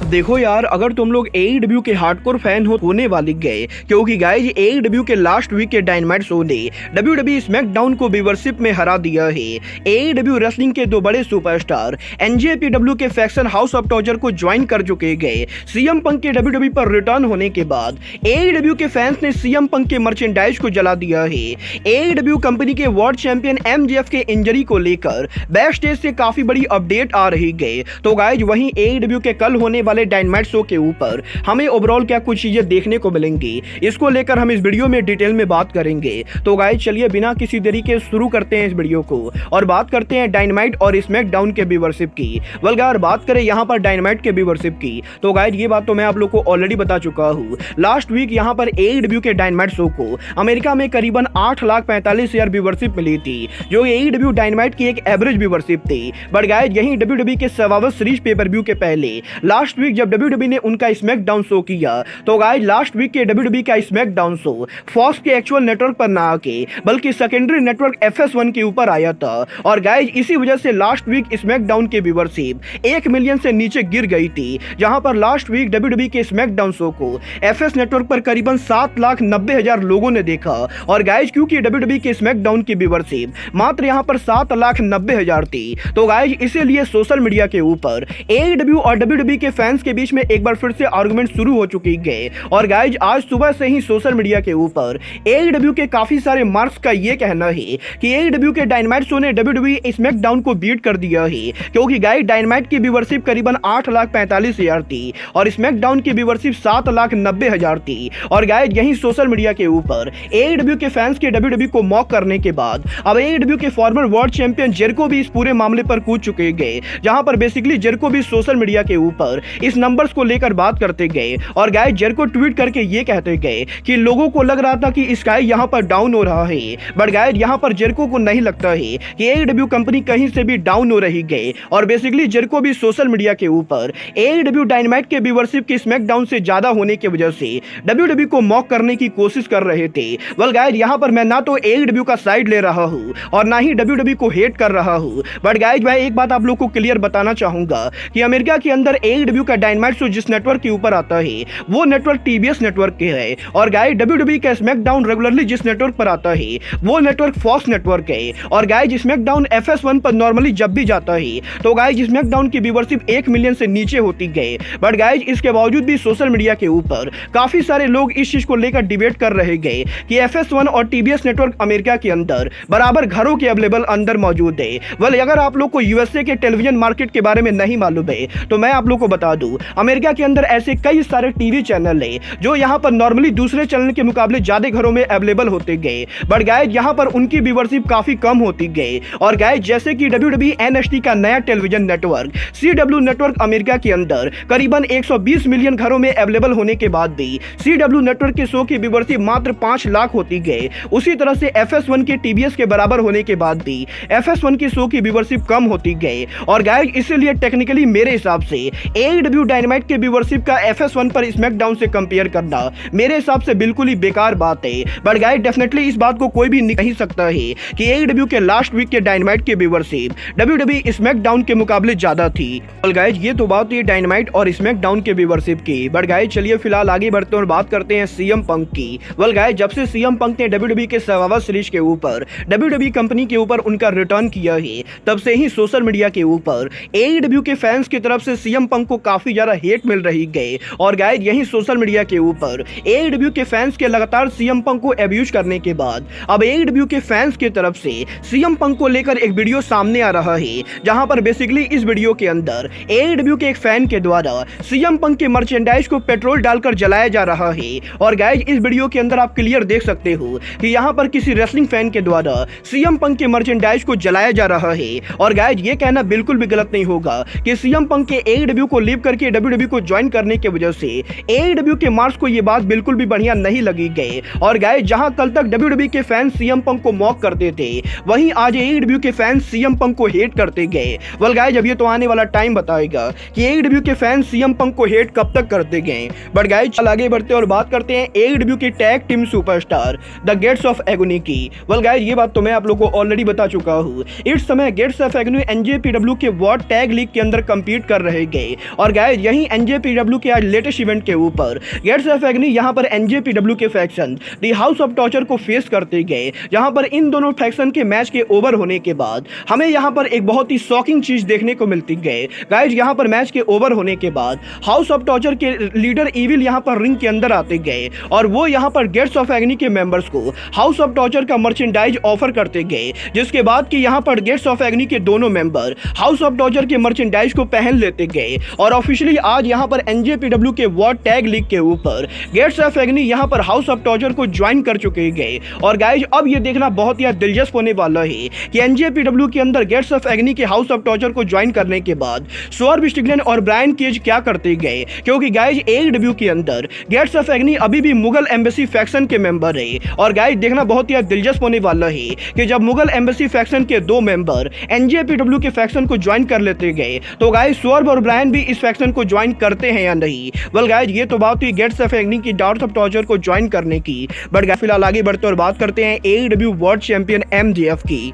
देखो यार, अगर तुम लोग AEW के हार्डकोर फैन होने वाले गए, क्योंकि गाइज AEW के लास्ट वीक के डायनामाइट शो ने WWE स्मैकडाउन को व्यूअरशिप में हरा दिया है। AEW रेसलिंग के दो बड़े सुपरस्टार NJPW के फैक्शन हाउस ऑफ टॉर्चर को ज्वाइन कर चुके गए। CM पंक के WWE पर रिटर्न होने के बाद AEW के फैंस ने CM पंक के मर्चेंडाइज को जला दिया है। AEW कंपनी के वर्ल्ड चैंपियन MJF के इंजरी को लेकर बैक स्टेज से काफी बड़ी अपडेट आ रही है। तो गाइज वहीं AEW के कल होने वाले डायनामाइट शो के ऊपर हमें ओवरऑल क्या कुछ चीजें देखने को मिलेंगी, इसको लेकर हम इस वीडियो में डिटेल में बात करेंगे। तो गाइस चलिए बिना किसी देरी के शुरू करते हैं इस वीडियो को और बात करते हैं डायनामाइट और स्मैकडाउन के व्यूअरशिप की। अगर बात करें यहाँ पर डायनामाइट के व्यूअरशिप की, तो गाइस ये बात तो मैं आप लोग को ऑलरेडी बता चुका हूँ। लास्ट वीक यहाँ पर AEW के डायनामाइट शो को अमेरिका में करीबन 8,45,000 व्यूअरशिप मिली थी, जो AEW डायनामाइट की एक एवरेज व्यूअरशिप थी। बट गाइस यहीं WWE के सर्वाइवर सीरीज पे पर व्यू के पहले लास्ट वीक जब WWE ने उनका स्मैकडाउन शो किया, तो गाइस लास्ट वीक के WWE का स्मैकडाउन शो फॉक्स के एक्चुअल नेटवर्क पर ना आके बल्कि सेकेंडरी नेटवर्क FS1 के ऊपर आया था। और गाइस इसी वजह से लास्ट वीक स्मैकडाउन के व्यूअरशिप 1 मिलियन से नीचे गिर गई थी, जहां पर लास्ट वीक WWE के स्मैकडाउन शो को FS नेटवर्क पर करीबन 7,90,000 लोगों ने देखा। और गाइस क्योंकि WWE के स्मैकडाउन की व्यूअरशिप मात्र यहां पर 7,90,000 थी, तो गाइस इसीलिए सोशल मीडिया के ऊपर AEW और WWE के फैंस के बीच में एक बार फिर से आर्गुमेंट शुरू हो चुकी है। और गाइज आज सुबह से ही सोशल मीडिया के ऊपर AEW के काफी सारे मार्क्स का ये कहना है कि AEW के डायनामाइट शो ने WWE स्मैकडाउन को बीट कर दिया है, क्योंकि गाइज डायनामाइट की व्यूअरशिप करीबन 8,45,000 थी और स्मैकडाउन की व्यूअरशिप 7,90,000 थी। और गाइज यही सोशल मीडिया के ऊपर AEW के फैंस के WWE को मॉक करने के बाद अब AEW के फॉर्मर वर्ल्ड चैंपियन जेरिको भी इस पूरे मामले पर कूद चुके गए, जहां पर बेसिकली जेरिको भी सोशल मीडिया के ऊपर इस नंबर्स को लेकर बात करते गए। और गाइस जेरिको ट्वीट करके ये कहते गए कि लोगों को लग रहा था कि स्काई यहां पर डाउन हो रहा है, बट गाइस यहां पर जेरिको को नहीं लगता है कि AEW कंपनी कहीं से भी डाउन हो रही है। और बेसिकली जेरिको भी सोशल मीडिया के ऊपर AEW डायनामाइट के व्यूअरशिप की स्मैकडाउन से ज्यादा होने की वजह से WWE को मॉक करने की कोशिश कर रहे थे। गाइस यहां पर मैं ना तो AEW का साइड ले रहा हूं और ना ही WWE को हेट कर रहा हूं, बट गाइस मैं एक बात आप लोग को क्लियर बताना चाहूंगा कि अमेरिका के अंदर AEW का डायनामाइट शो जिस नेटवर्क के ऊपर आता है वो नेटवर्क TBS नेटवर्क के है। और गाइस WWE का स्मैकडाउन रेगुलरली जिस नेटवर्क पर आता है वो नेटवर्क फॉक्स नेटवर्क है। और गाइस स्मैकडाउन FS1 पर नॉर्मली जब भी जाता है तो गाइस स्मैकडाउन की व्यूअरशिप 1 मिलियन से नीचे होती गए। बट गाइस इसके बावजूद भी सोशल मीडिया के ऊपर काफी सारे लोग इस चीज को लेकर डिबेट कर रहे गए कि FS1 और TBS नेटवर्क अमेरिका के अंदर बराबर घरों के अवेलेबल अंदर मौजूद है। अगर आप लोग को USA के टेलीविजन मार्केट के बारे में नहीं मालूम है तो मैं आप लोग को बता दूं, अमेरिका के अंदर ऐसे कई सारे टीवी चैनल है जो यहां पर नॉर्मली दूसरे चैनल के मुकाबले ज्यादा घरों में अवेलेबल होते गए, बट गाइस यहां पर उनकी व्यूअरशिप काफी कम होती गई। और गाइस जैसे कि WWE NXT का नया television network CW network America के अंदर करीबन 120 मिलियन घरों में अवेलेबल होने के बाद भी CW नेटवर्क के शो की व्यूअरशिप मात्र 5 लाख होती गई। उसी तरह से FS1 के TBS के बराबर होने के बाद भी FS1 की शो की व्यूअरशिप कम होती गई। और गाइस इसीलिए टेक्निकली मेरे हिसाब से AEW डायनामाइट के व्यूअरशिप का FS1 पर स्मैकडाउन से कंपेयर करना मेरे हिसाब से बिल्कुल ही बेकार बात है। बट गाइस डेफिनेटली इस बात को कोई भी नहीं सकता है कि AEW के लास्ट वीक के डायनामाइट की व्यूअरशिप WWE स्मैकडाउन के मुकाबले ज्यादा थी। गाइस ये तो बात है डायनामाइट और स्मैकडाउन के व्यूअरशिप की। बट गाइस चलिए फिलहाल आगे बढ़ते हैं और बात करते हैं CM पंक की। गाइस जब से CM पंक ने WWE के सर्वाइवर सीरीज के ऊपर WWE कंपनी के ऊपर उनका रिटर्न किया है, तब से ही सोशल मीडिया के ऊपर AEW के फैंस की तरफ से CM पंक को काफी ज्यादा हेट मिल रही है। और गाइस यही सोशल मीडिया के ऊपर AEW के फैंस के लगातार CM पंक को अब्यूज करने के बाद अब AEW के फैंस की तरफ से CM पंक को लेकर एक वीडियो सामने आ रहा है, जहां पर बेसिकली इस वीडियो के अंदर AEW के एक फैन के द्वारा CM पंक के मर्चेंडाइज को पेट्रोल डालकर जलाया जा रहा है। और गाइस इस वीडियो के अंदर आप क्लियर देख सकते हो कि यहां पर किसी रेसलिंग फैन के द्वारा CM पंक के मर्चेंडाइज को जलाया जा रहा है। और गाइस ये कहना बिल्कुल भी गलत नहीं होगा कि CM पंक के AEW को लीव करके WWE को ज्वाइन करने की वजह से AEW के मार्क्स को ये बात बिल्कुल भी बढ़िया नहीं लगी गई। और गाइस जहां कल तक WWE के फैंस CM पंक को मॉक करते थे, वहीं आज AEW के फैंस CM पंक को हेट करते गए। गाइस अब ये तो आने वाला टाइम बताएगा कि AEW के फैंस CM पंक को हेट कब तक करते गए। बट गाइस चल आगे बढ़ते और बात करते हैं AEW की tag team superstar the gates of agony की। गाइस ये बात तो मैं आप लोगों को ऑलरेडी बता चुका हूँ। इस समय गेट्स ऑफ एगोनी NJPW के वर्ल्ड टैग लीग के अंदर कंपीट कर रहे गए। और गाइस यही एनजेपीडब्ल्यू के आज लेटेस्ट इवेंट के ऊपर गेट्स ऑफ एग्नी यहाँ पर एनजेपीडब्ल्यू के faction the House of Torture को फेस करते गए, जहां पर इन दोनों फैक्शन के मैच के ओवर होने के बाद हमें यहाँ पर एक बहुत ही शॉकिंग चीज देखने को मिलती गई। गाइस यहाँ पर मैच के ओवर होने के बाद हाउस ऑफ टॉर्चर के लीडर इविल यहाँ पर रिंग के अंदर आते गए और वो यहाँ पर गेट्स ऑफ एग्नी के मेंबर्स को हाउस ऑफ टॉर्चर का मर्चेंडाइज ऑफर करते गए, जिसके बाद कि यहाँ पर गेट्स ऑफ एग्नी के दोनों मेंबर हाउस ऑफ टॉर्चर के मर्चेंडाइज को पहन लेते गए और ऑफिशियली आज यहाँ पर एनजेपीडब्ल्यू के वर्ल्ड टैग लीग के ऊपर गेट्स ऑफ एग्नी यहाँ पर हाउस ऑफ टॉर्चर को ज्वाइन कर चुके गए। और गाइज अब ये देखना बहुत ही दिलचस्प होने वाला है कि एनजेपीडब्ल्यू के अंदर गेट्स ऑफ एग्नी के हाउस ऑफ टॉर्चर को ज्वाइन करने के बाद स्वर्व स्टिगलैंड और ब्रायन केज क्या करते गए, क्योंकि गाइज एडब्ल्यू के अंदर गेट्स ऑफ एग्नी अभी भी मुगल एम्बेसी फैक्शन के मेंबर है। और गाइज देखना बहुत ही दिलचस्प होने वाला है कि जब मुगल एम्बेसी फैक्शन के दो मेंबर एनजेपीडब्ल्यू के फैक्शन को ज्वाइन कर लेते गए तो गाइज स्वर्व और ब्रायन भी इस फैक्शन को ज्वाइन करते हैं या नहीं। वेल गाइज ये तो बात हुई गेट्स ऑफ एग्नी की हाउस ऑफ टॉर्चर को ज्वाइन करने की, बट फिलहाल आगे बढ़ते और बात करते हैं एडब्ल्यू वर्ल्ड चैंपियन एमजेएफ की।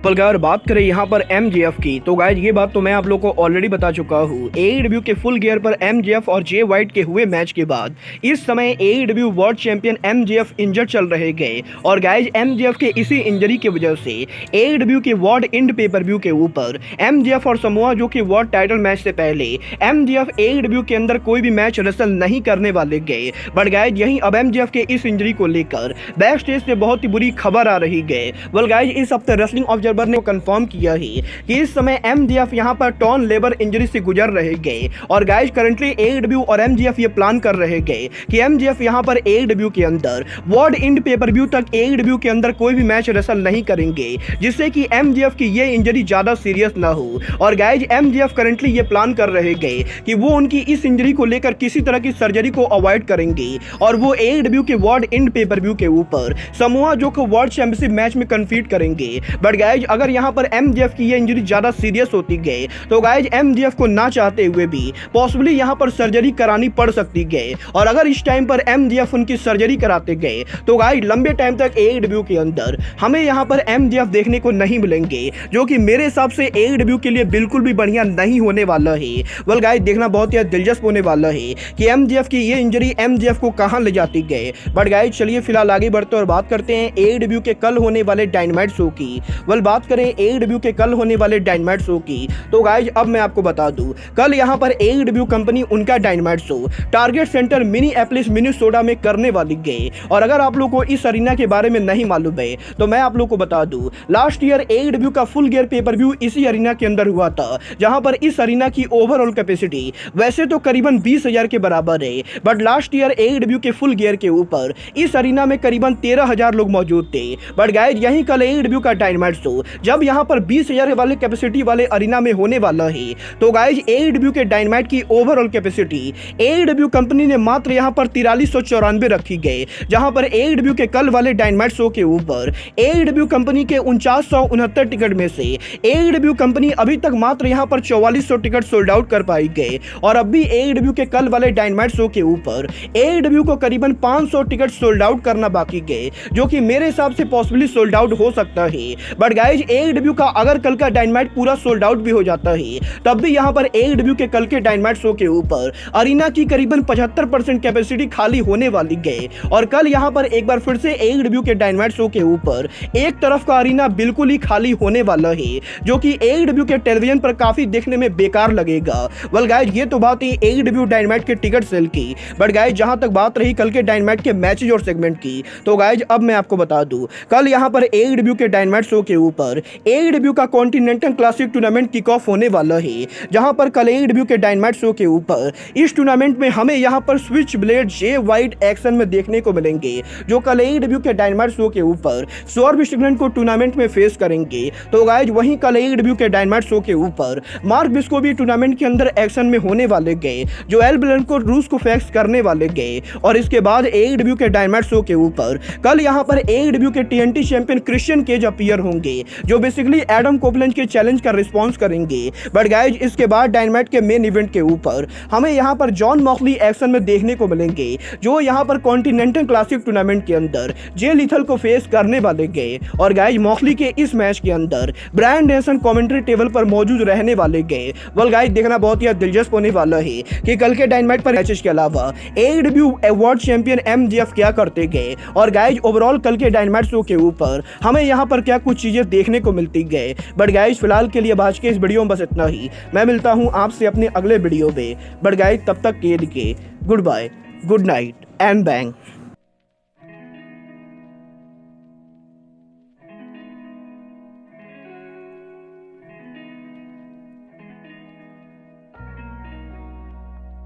अगर बात करें यहाँ पर एमजेएफ की तो गाइज ये बात तो मैं आप लोगों को ऑलरेडी बता चुका हूँ। एडब्ल्यू के फुल गियर पर एमजेएफ और जे वाइट के हुए मैच के बाद इस समय एडब्ल्यू वर्ल्ड चैंपियन एमजेएफ इंजर्ड चल रहे गए और गाइज एमजेएफ के इसी इंजरी की वजह से एडब्ल्यू के वर्ल्ड इंड पेपर व्यू के ऊपर एमजेएफ और समोआ जो कि वर्ल्ड टाइटल मैच से पहले एमजेएफ एडब्ल्यू के अंदर कोई भी मैच रेसल नहीं करने वाले गए। बट गाइज यही अब एमजेएफ के इस इंजरी को लेकर बैक स्टेज से बहुत ही बुरी खबर आ रही गए। वेल गाइज इस हफ्ते रेसलिंग ने कंफर्म किया है कि इस समय एमजेएफ यहां पर टॉर्न लेबर इंजरी से गुजर रहे गए और गाइस करंटली एडब्ल्यू और एमजेएफ ये प्लान कर रहे गए कि एमजेएफ यहां पर एडब्ल्यू के अंदर वर्ल्ड इंड पेपर व्यू तक एडब्ल्यू के अंदर कोई भी मैच रेसल नहीं करेंगे, जिससे कि एमजेएफ की ये इंजरी ज्यादा सीरियस ना हो। और गाइस एमजेएफ करंटली ये प्लान कर रहे गए कि वो उनकी इस इंजरी को लेकर किसी तरह की सर्जरी को अवॉइड करेंगे और वो एडब्ल्यू के वर्ल्ड इंड पेपर व्यू के ऊपर समोआ जो को वर्ल्ड चैंपियनशिप मैच में कन्फीट करेंगे। बट गाइस अगर यहाँ पर एमजेएफ की ये इंजरी ज्यादा सीरियस होती गई तो गाइज एमजेएफ को ना चाहते हुए भी पॉसिबली यहाँ पर सर्जरी करानी पड़ सकती गई और अगर इस टाइम पर एमजेएफ उनकी सर्जरी कराते गए तो गाइज लंबे टाइम तक एडब्ल्यू के अंदर हमें यहाँ पर एमजेएफ देखने को नहीं मिलेंगे, जो कि मेरे हिसाब से एडब्ल्यू के लिए बिल्कुल भी बढ़िया नहीं होने वाला है। वेल गाइज देखना बहुत ही दिलचस्प होने वाला है कि एमजेएफ की ये इंजरी एमजेएफ को कहां ले जाती गई। बट गाइज चलिए फिलहाल आगे बढ़ते और बात करते हैं एडब्ल्यू के कल होने वाले डायनामाइट शो की। वेल बात करें एडब्ल्यू के कल होने वाले डायनामाइट शो की तो गाइज अब मैं आपको बता दूं कल यहां पर एडब्ल्यू कंपनी उनका Dynamite show target center Minneapolis Minnesota में करने वाली गई। और अगर आप लोगों को इस अरीना के बारे में नहीं मालूम है तो मैं आप लोगों को बता दूं लास्ट ईयर एडब्ल्यू का फुल गियर पेपर व्यू इसी अरीना के अंदर हुआ था, जहां पर इस अरीना की ओवरऑल कैपेसिटी वैसे तो करीबन 20,000 के बराबर है, बट लास्ट ईयर एडब्ल्यू के फुल गियर के ऊपर इस अरीना में करीबन 13,000 लोग मौजूद थे। बट गाइज यही कल एडब्ल्यू का डायनामाइट शो जब यहां पर 20,000 वाले कैपेसिटी वाले अरीना में होने वाला है तो गाइज एडब्ल्यू के डायनामाइट की ओवरऑल कैपेसिटी एडब्ल्यू कंपनी ने मात्र यहां पर 4394 रखी गई, जहां पर एडब्ल्यू के कल वाले डायनामाइट शो के ऊपर एडब्ल्यू कंपनी के 4969 टिकट में से एडब्ल्यू कंपनी अभी तक मात्र यहां पर 4400 टिकट सोल्ड आउट कर पाई गए और अब भी एडब्ल्यू के कल वाले डायनामाइट शो के ऊपर एडब्ल्यू को करीबन 500 टिकट सोल्ड आउट करना बाकी गए, जो कि मेरे हिसाब से पॉसिबली सोल्ड आउट हो सकता है। बट गाइज एडब्ल्यू का अगर कल का डायनामाइट पूरा सोल्ड आउट भी हो जाता है तब भी यहां पर एडब्ल्यू के कल के डायनामाइट शो के ऊपर अरीना की करीबन 75% कैपेसिटी खाली होने वाली गए। और कल यहां पर एक बार फिर से एडब्ल्यू के डायनामाइट शो के ऊपर एक तरफ का अरीना बिल्कुल ही खाली होने वाला है, जो कि एडब्ल्यू के टेलीविजन पर काफी देखने में बेकार लगेगा। वेल गाइज ये तो बात ही एडब्ल्यू डायनामाइट के टिकट सेल की। बट गाइज जहां तक बात रही कल के डायनामाइट के मैचेज और सेगमेंट की तो गाइज अब मैं आपको बता दूं कल यहां पर एडब्ल्यू के डायनामाइट शो के ऊपर एडब्ल्यू का continental classic tournament kick off होने वाला है, जहां पर कल एडब्ल्यू के डायनामाइट शो के ऊपर इस टूर्नामेंट में हमें यहां पर स्विच ब्लेड जे वाइट एक्शन में देखने को मिलेंगे, जो कल एडब्ल्यू के डायनामाइट शो के ऊपर स्वर्व स्टिगलैंड को टूर्नामेंट में फेस करेंगे। तो गाइज वहीं कल एडब्ल्यू के डायनामाइट शो के ऊपर मार्क बिस्को भी टूर्नामेंट के अंदर एक्शन में होने वाले गए, जो एल ब्लेन को रूस को फेस करने वाले गए। और इसके बाद एडब्ल्यू के डायनामाइट शो के ऊपर कल यहां पर एडब्ल्यू के TNT champion Christian Cage appear होंगे, जो बेसिकली एडम कोपलैंड के चैलेंज का रिस्पॉन्स करेंगे। बट गाइज इसके बाद डायनामाइट के मेन इवेंट के ऊपर हमें यहाँ पर जॉन मॉक्सली एक्शन में देखने को मिलेंगे, जो यहाँ पर कॉन्टिनेंटल क्लासिक टूर्नामेंट के अंदर जे लीथल को फेस करने वाले गए। और गाइज मॉक्सली के इस मैच के अंदर ब्रायन डेनिसन कमेंट्री टेबल पर मौजूद रहने वाले गए। वेल गाइज देखना बहुत ही दिलचस्प होने वाला है कि कल के डायनामाइट पर मैचेस के अलावा एडब्ल्यू वर्ल्ड चैंपियन एमजेएफ क्या करते गए, और गाइज ओवरऑल कल के डायनामाइट शो के ऊपर हमें यहाँ पर क्या कुछ चीजें देखने को मिलती गए। बट गाइज फिलहाल के लिए आज के इस वीडियो में बस इतना ही। मैं मिलता हूँ आपसे अपने अगले वीडियो में। बट गाइज तब तक के लिए goodbye, good night and bang.